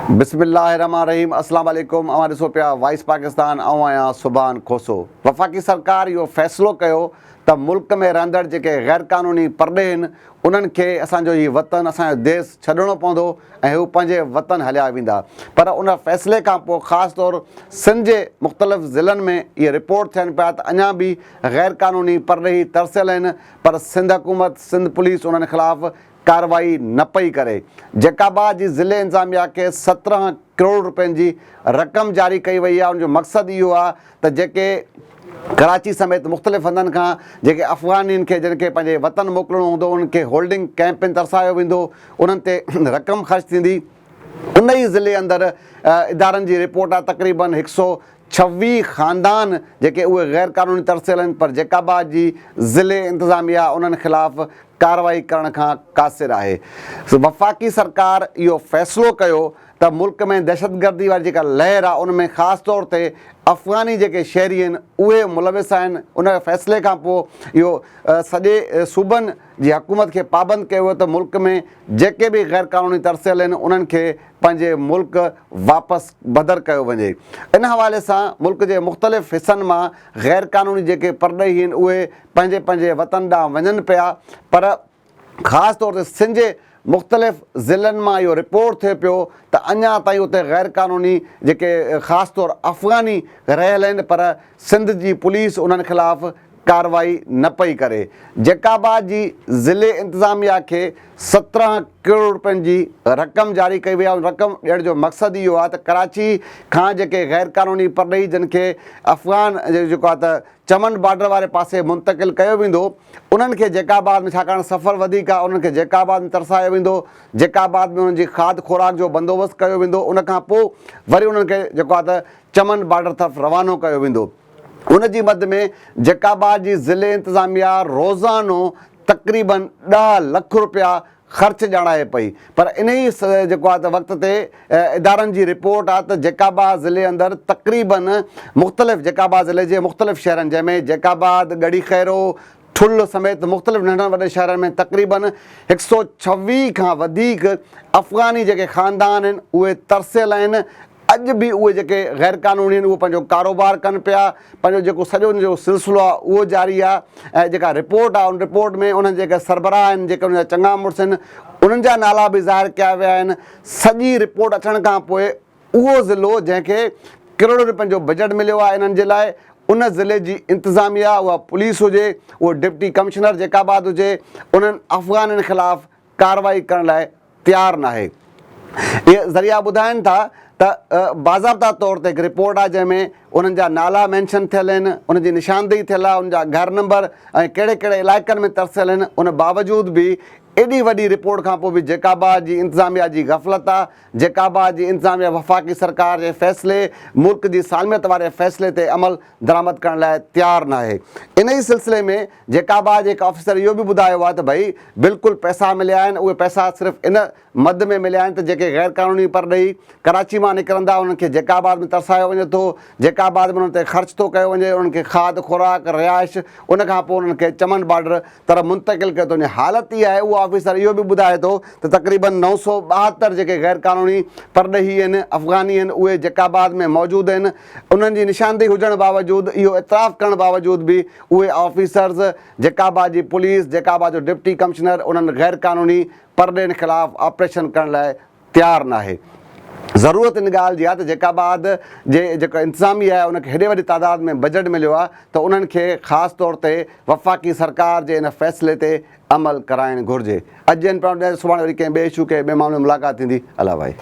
बिस्मिल्लाहिर्रहमानिर्रहीम अस्सलाम वालेकुम। हमारे सो पिया वाइस पाकिस्तान आया सुभान खोसो। वफ़ाक़ी सरकार इहो फ़ैसिलो कयो त मुल्क में रहंदड़ जेके गैर क़ानूनी परॾे आहिनि उन्हनि खे असांजो हीउ वतन असांजो देश छॾिणो पवंदो ऐं हू पंहिंजे वतन हलिया वेंदा। पर उन फ़ैसिले खां पोइ ख़ासि तौरु सिंध जे मुख़्तलिफ़ ज़िलनि में इहे रिपोर्ट थियनि पिया त अञा बि गैर क़ानूनी परॾे ई तरसियल आहिनि, पर सिंध हुकूमत सिंध पुलिस उन्हनि ख़िलाफ़ु कार्रवाई न पई करे। जैकाबाद जी ज़िले इंतज़ामिया खे 17 करोड़ रुपयनि जी रक़म जारी कई वई आहे। उनजो मक़सदु इहो आहे त जेके कराची समेत मुख़्तलिफ़ हंधनि खां जेके अफ़गानियुनि खे जिन खे पंहिंजे वतन मोकिलिणो हूंदो उन्हनि खे होल्डिंग कैंपिन तरसायो वेंदो, उन्हनि ते रक़म ख़र्च थींदी। उन ई ज़िले अंदरि इदारनि जी रिपोर्ट आहे तक़रीबन 126 ख़ानदान जेके उहे गैर क़ानूनी तरसियल आहिनि, पर जैकाबाद जी ज़िले इंतज़ामिया उन्हनि ख़िलाफ़ु कार्रवाई करण खां क़ासिर आहे। वफ़ाक़ी सरकार इहो फ़ैसिलो कयो त मुल्क में दहशतगर्दी वारी जेका लहर आहे उन में ख़ासि तौर ते अफ़गानी जेके शहरी आहिनि उहे मुलविस आहिनि। उन फ़ैसिले खां पोइ इहो सॼे सूबनि जी हुकूमत खे पाबंद कयो त मुल्क में जेके बि गैर क़ानूनी तरसियल आहिनि उन्हनि खे पंहिंजे मुल्क वापसि बदर कयो वञे। इन हवाले सां मुल्क जे मुख़्तलिफ़ हिसनि मां गैर क़ानूनी जेके परॾेही आहिनि उहे पंहिंजे पंहिंजे वतन ॾांहुं वञनि पिया, पर ख़ासि तौर ते सिंध जे मुख़्तलिफ़ ज़िलनि मां इहो रिपोर्ट थिए पियो त अञा ताईं उते गैर क़ानूनी जेके ख़ासि तौरु अफ़गानी रहियल आहिनि, पर सिंध जी पुलिस उन्हनि ख़िलाफ़ु कार्रवाई न पई करे। जैकाबाद जी ज़िले इंतज़ामिया खे 17 करोड़ रुपयनि जी रक़म जारी कई वई आहे। रक़म ॾियण जो मक़सदु इहो आहे त कराची खां जेके गैर क़ानूनी परॾेही जिन खे अफ़गान जेको आहे त चमन बॉर्डर वारे पासे मुंतक़िल कयो वेंदो उन्हनि खे जैकाबाद में, छाकाणि सफ़र वधीक आहे, उन्हनि खे जैकाबाद में तरसायो वेंदो। जैकाबाद में उन्हनि जी खाद खुराक जो बंदोबस्तु कयो वेंदो। उनखां पोइ वरी उन्हनि खे जेको आहे त चमन बॉर्डर तरफ़ रवानो कयो वेंदो। उन जी मद में जैकाबाद जी ज़िले इंतज़ामिया रोज़ानो तक़रीबन 10 लख रुपया ख़र्च ॼाणाए पई, पर इन ई जेको आहे त वक़्त ते इदारनि जी रिपोर्ट आहे त जैकाबाद ज़िले अंदरि तक़रीबन मुख़्तलिफ़ जैकाबाद ज़िले जे मुख़्तलिफ़ शहरनि जंहिंमें जैकाबाद, गढ़ी खैरो, ठुल समेत मुख़्तलिफ़ नंढनि वॾे शहरनि में तक़रीबन 126 खां वधीक अफ़गानी जेके ख़ानदान आहिनि उहे तरसियल आहिनि। अॼु बि उहे जेके गैर क़ानूनी आहिनि उहे पंहिंजो कारोबार कनि पिया, पंहिंजो जेको सॼो उन जो सिलसिलो आहे उहो जारी आहे। ऐं जेका रिपोर्ट आहे उन रिपोर्ट में उन्हनि जेके सरबराह आहिनि, जेके उन जा चङा मुड़ुस आहिनि, उन्हनि जा नाला बि ज़ाहिर कया विया आहिनि। सॼी रिपोर्ट अचण खां पोइ उहो ज़िलो जंहिंखे करोड़ रुपयनि जो बजट मिलियो आहे इन्हनि जे लाइ, उन ज़िले जी इंतज़ामिया, उहा पुलिस हुजे, उहो डिप्टी कमिश्नर जैकाबाद हुजे, उन्हनि अफ़गाननि ख़िलाफ़ु कार्रवाई करण लाइ तयारु न आहे। इहे ज़रिया ॿुधाइनि था त बाज़ाब्ता तौर ते हिकु रिपोर्ट आहे जंहिंमें उन्हनि जा नाला मैंशन थियल आहिनि, उनजी निशानदेही थियल आहे, उनजा घर नंबर ऐं कहिड़े कहिड़े इलाइक़नि में तरसियल आहिनि। उन बावजूद बि एॾी वॾी रिपोर्ट खां पोइ बि जैकाबाद जी इंतज़ामिया जी गफ़लत आहे। जैकाबाद जी इंतज़ामिया वफ़ाक़ी सरकार जे फ़ैसिले, मुल्क जी सालमियत वारे फ़ैसिले ते अमल दरामद करण लाइ तयारु न आहे। इन ई सिलसिले में जैकाबाद जे हिकु ऑफिसर इहो बि ॿुधायो आहे त भई बिल्कुलु पैसा मिलिया आहिनि, उहे पैसा सिर्फ़ु इन मद में मिलिया आहिनि त जेके गैर क़ानूनी परॾेही कराची मां निकिरंदा उन्हनि खे जैकाबाद में तरसायो वञे थो, जैकाबाद में उन्हनि ते ख़र्च थो कयो वञे, उन्हनि खे खाद खुराक रिहाइश, उनखां पोइ उन्हनि खे चमन बॉर्डर तरफ़ मुंतक़िल कयो थो वञे। हालति इहा आहे, उहो ऑफिसर इहो बि ॿुधाए थो त तक़रीबन 972 जेके गैर क़ानूनी परॾेही आहिनि, अफ़गानी आहिनि, उहे जैकाबाद में मौजूदु आहिनि। उन्हनि जी निशानदेही हुजण बावजूदु, इहो इतराफ़ करण बावजूदु बि उहे ऑफिसर्स, जैकाबाद जी पुलिस, जैकाबाद जो डिप्टी कमिश्नर उन्हनि गैर क़ानूनी परॾेनि ख़िलाफ़ु ऑपरेशन करण लाइ तयारु न आहे। ज़रूरत इन ॻाल्हि जी आहे त जैकाबाद जे जेको इंतज़ामिया आहे उनखे हेॾे वॾी तादाद में बजट मिलियो आहे त उन्हनि खे ख़ासि तौर ते वफ़ाक़ी सरकार जे इन फ़ैसिले ते अमल कराइणु घुरिजे। अॼु सुभाणे वरी कंहिं ॿिए इशू, कंहिं ॿिए मामले में मुलाक़ात थींदी। अला भाई।